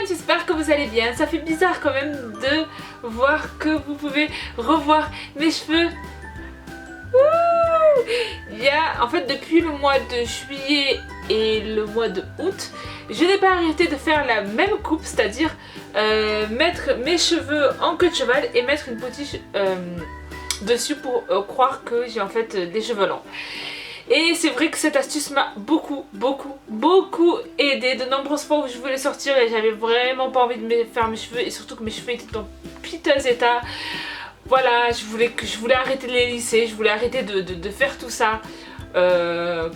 monde, j'espère que vous allez bien. Ça fait bizarre quand même de voir que vous pouvez revoir mes cheveux. Ouh, en fait, depuis le mois de juillet et le mois de août, je n'ai pas arrêté de faire la même coupe, c'est-à-dire mettre mes cheveux en queue de cheval et mettre une potiche dessus pour croire que j'ai en fait des cheveux longs. Et c'est vrai que cette astuce m'a beaucoup aidé. De nombreuses fois où je voulais sortir et j'avais vraiment pas envie de faire mes cheveux, et surtout que mes cheveux étaient en piteux état. Voilà, je voulais arrêter de les lisser, je voulais arrêter de faire tout ça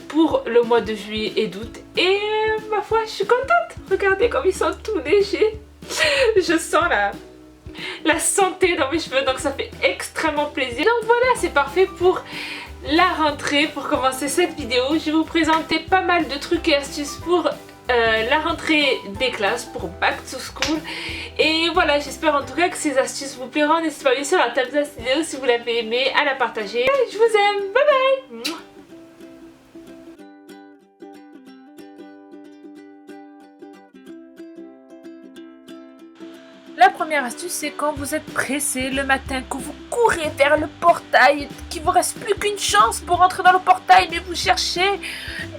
pour le mois de juillet et d'août. Et ma foi, je suis contente. Regardez comme ils sont tout légers. Je sens la santé dans mes cheveux, donc ça fait extrêmement plaisir. Donc voilà, c'est parfait pour la rentrée. Pour commencer cette vidéo, je vais vous présenter pas mal de trucs et astuces pour la rentrée des classes, pour Back to School. Et voilà, j'espère en tout cas que ces astuces vous plairont. N'hésitez pas bien sûr à taper cette vidéo si vous l'avez aimée, à la partager. Je vous aime, bye bye. La première astuce, c'est quand vous êtes pressé le matin, que vous courez vers le portail, qu'il vous reste plus qu'une chance pour entrer dans le portail, mais vous cherchez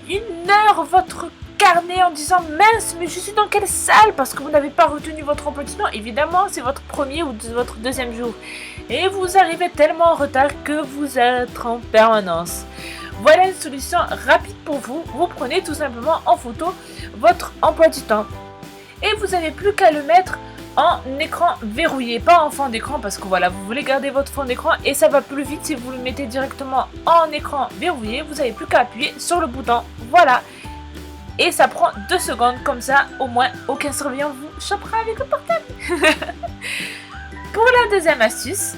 une heure votre carnet en disant mince, mais je suis dans quelle salle, parce que vous n'avez pas retenu votre emploi du temps. Évidemment, c'est votre premier ou votre deuxième jour, et vous arrivez tellement en retard que vous êtes en permanence. Voilà une solution rapide pour vous. Vous prenez tout simplement en photo votre emploi du temps et vous n'avez plus qu'à le mettre en écran verrouillé, pas en fond d'écran, parce que voilà, vous voulez garder votre fond d'écran et ça va plus vite si vous le mettez directement en écran verrouillé. Vous n'avez plus qu'à appuyer sur le bouton, voilà, et ça prend 2 secondes, comme ça au moins aucun surveillant vous chopera avec le portable. Pour la deuxième astuce,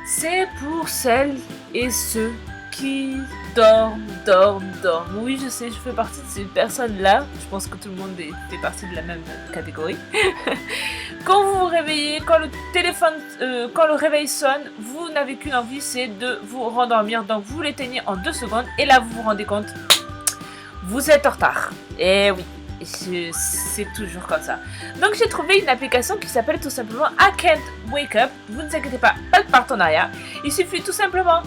c'est pour celles et ceux qui dorment. Oui, je sais, je fais partie de ces personnes-là. Je pense que tout le monde fait partie de la même catégorie. Quand vous vous réveillez, quand le téléphone, quand le réveil sonne, vous n'avez qu'une envie, c'est de vous rendormir. Donc vous l'éteignez en 2 secondes et là vous vous rendez compte, vous êtes en retard. Et oui, c'est toujours comme ça. Donc j'ai trouvé une application qui s'appelle tout simplement I Can't Wake Up. Vous ne vous inquiétez pas de partenariat. Il suffit tout simplement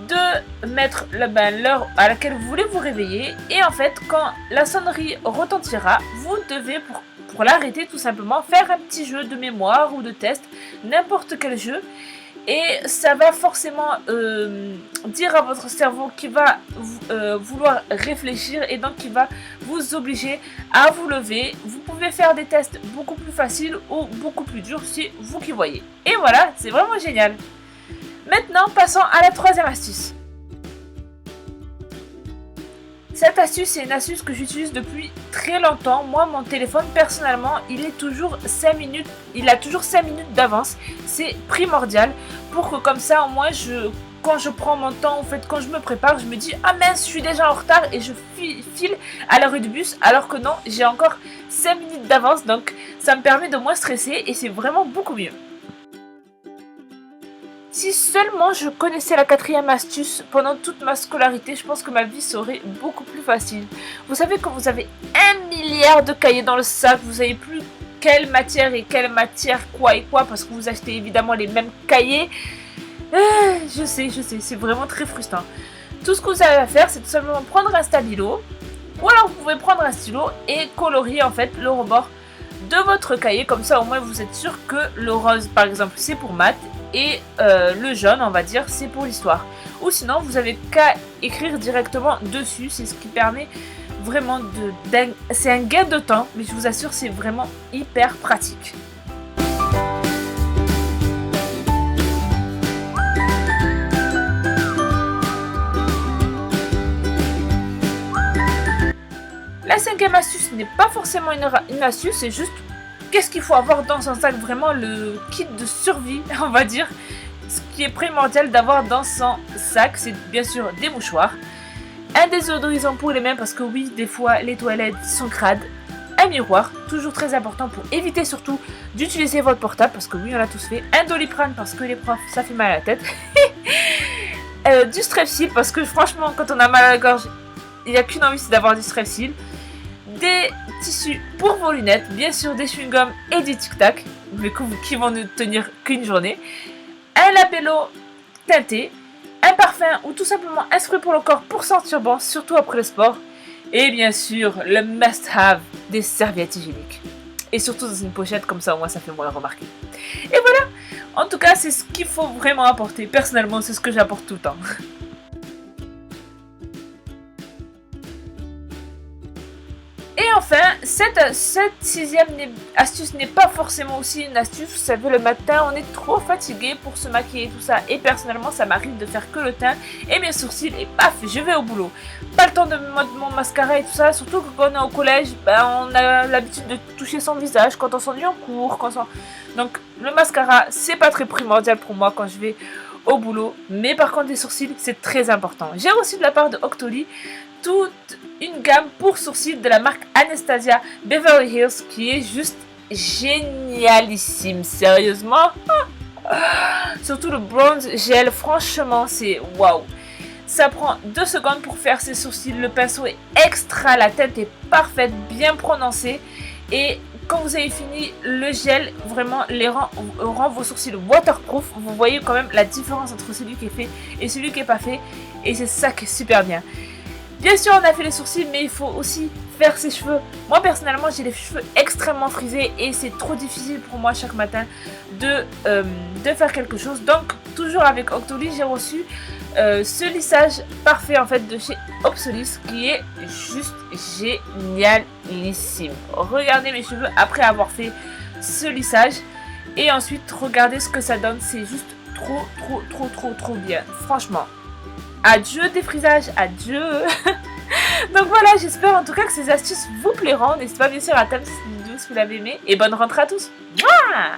de mettre l'heure à laquelle vous voulez vous réveiller, et en fait quand la sonnerie retentira, vous devez pour l'arrêter tout simplement faire un petit jeu de mémoire ou de test, n'importe quel jeu, et ça va forcément dire à votre cerveau qu'il va vouloir réfléchir, et donc il va vous obliger à vous lever. Vous pouvez faire des tests beaucoup plus faciles ou beaucoup plus durs, c'est vous qui voyez. Et voilà, c'est vraiment génial. Maintenant, passons à la troisième astuce. Cette astuce, c'est une astuce que j'utilise depuis très longtemps. Moi, mon téléphone, personnellement, il a toujours 5 minutes d'avance. C'est primordial pour que comme ça, au moins, quand je prends mon temps, en fait, quand je me prépare, je me dis ah mince, je suis déjà en retard, et je file à l'arrêt du bus, alors que non, j'ai encore 5 minutes d'avance. Donc, ça me permet de moins stresser et c'est vraiment beaucoup mieux. Si seulement je connaissais la quatrième astuce pendant toute ma scolarité, je pense que ma vie serait beaucoup plus facile. Vous savez, quand vous avez 1 milliard de cahiers dans le sac, vous savez plus quelle matière et quelle matière, quoi et quoi, parce que vous achetez évidemment les mêmes cahiers. Je sais, c'est vraiment très frustrant. Tout ce que vous avez à faire, c'est tout simplement prendre un stabilo, ou alors vous pouvez prendre un stylo et colorier en fait le rebord de votre cahier. Comme ça, au moins, vous êtes sûr que le rose, par exemple, c'est pour maths, et le jaune, on va dire, c'est pour l'histoire. Ou sinon, vous avez qu'à écrire directement dessus. C'est ce qui permet vraiment c'est un gain de temps, mais je vous assure, c'est vraiment hyper pratique. La cinquième astuce n'est pas forcément une astuce, c'est juste qu'est-ce qu'il faut avoir dans son sac, vraiment le kit de survie, on va dire. Ce qui est primordial d'avoir dans son sac, c'est bien sûr des mouchoirs, un désodorisant pour les mains, parce que oui, des fois les toilettes sont crades, un miroir, toujours très important pour éviter surtout d'utiliser votre portable, parce que oui, on l'a tous fait, un Doliprane parce que les profs, ça fait mal à la tête, du Strepsil, parce que franchement, quand on a mal à la gorge, il n'y a qu'une envie, c'est d'avoir du Strepsil, des tissu pour vos lunettes, bien sûr des chewing-gums et des tic-tac, qui vont ne tenir qu'une journée, un labello teinté, un parfum ou tout simplement un spray pour le corps pour sentir bon, surtout après le sport, et bien sûr le must-have des serviettes hygiéniques. Et surtout dans une pochette, comme ça au moins ça fait moins remarquer. Et voilà, en tout cas c'est ce qu'il faut vraiment apporter. Personnellement c'est ce que j'apporte tout le temps. Et enfin, cette sixième astuce n'est pas forcément aussi une astuce. Vous savez, le matin, on est trop fatigué pour se maquiller et tout ça. Et personnellement, ça m'arrive de faire que le teint et mes sourcils et paf, je vais au boulot. Pas le temps de mettre mon mascara et tout ça. Surtout que quand on est au collège, on a l'habitude de toucher son visage quand on s'ennuie en cours. Donc, le mascara, c'est pas très primordial pour moi quand je vais au boulot. Mais par contre, les sourcils, c'est très important. J'ai reçu de la part de Octoly toute une gamme pour sourcils de la marque Anastasia Beverly Hills qui est juste génialissime, sérieusement. Surtout le bronze gel, franchement c'est waouh. Ça prend 2 secondes pour faire ses sourcils, le pinceau est extra, la teinte est parfaite, bien prononcée et quand vous avez fini, le gel vraiment rend vos sourcils waterproof. Vous voyez quand même la différence entre celui qui est fait et celui qui n'est pas fait et c'est ça qui est super bien. Bien sûr, on a fait les sourcils, mais il faut aussi faire ses cheveux. Moi, personnellement, j'ai les cheveux extrêmement frisés et c'est trop difficile pour moi chaque matin de faire quelque chose. Donc, toujours avec Octoly, j'ai reçu ce lissage parfait en fait de chez Obsolis qui est juste génialissime. Regardez mes cheveux après avoir fait ce lissage et ensuite regardez ce que ça donne. C'est juste trop bien. Franchement. Adieu défrisage, adieu. Donc voilà, j'espère en tout cas que ces astuces vous plairont. N'hésitez pas bien sûr à taper cette vidéo si vous l'avez aimé. Et bonne rentrée à tous. Mouah.